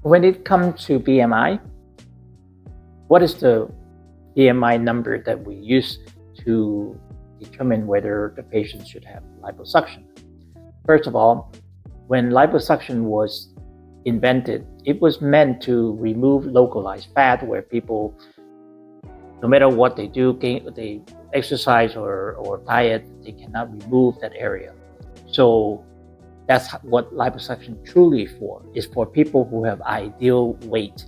When it comes to BMI, what is the BMI number that we use to determine whether the patient should have liposuction? First of all, when liposuction was invented, it was meant to remove localized fat where people, no matter what they do, they exercise or diet, they cannot remove that area. So that's what liposuction truly is for people who have ideal weight.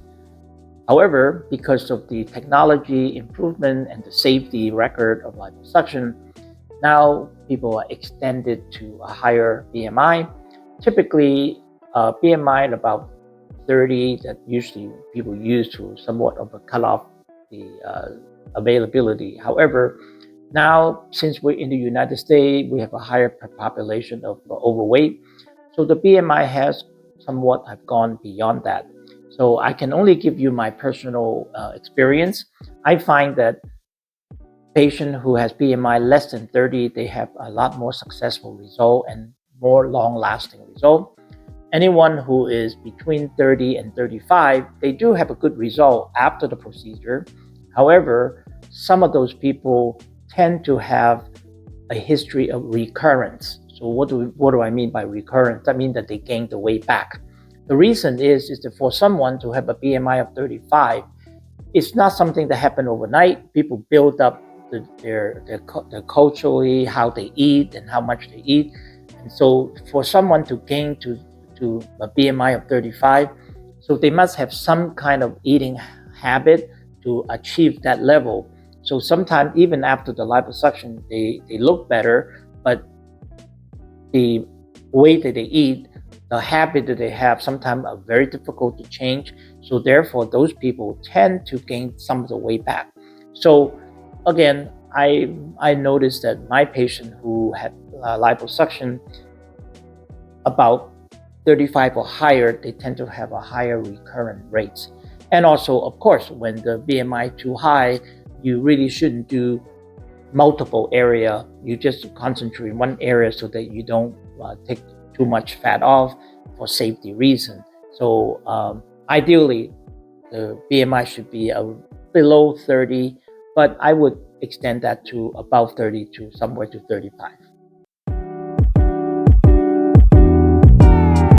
However, because of the technology improvement and the safety record of liposuction, now people are extended to a higher BMI. Typically, BMI at about 30 that usually people use to somewhat of a cut off the availability. However, now since we're in the United States, we have a higher population of overweight. So the BMI has somewhat have gone beyond that. So I can only give you my personal experience. I find that patient who has BMI less than 30, they have a lot more successful result and more long-lasting result. Anyone who is between 30 and 35, they do have a good result after the procedure. However, some of those people tend to have a history of recurrence. So what do I mean by recurrence? I mean that they gain the weight back. The reason is that for someone to have a BMI of 35, it's not something that happened overnight. People build up their culturally, how they eat and how much they eat. And so for someone to gain to a BMI of 35, so they must have some kind of eating habit to achieve that level. So sometimes even after the liposuction, they look better, but the way that they eat, the habit that they have, sometimes are very difficult to change. So therefore, those people tend to gain some of the weight back. So again, I noticed that my patient who had liposuction, about 35 or higher, they tend to have a higher recurrent rates. And also, of course, when the BMI too high, you really shouldn't do multiple area. You just concentrate in one area so that you don't take too much fat off for safety reason. So ideally, the BMI should be below 30, but I would extend that to above 30 to somewhere to 35.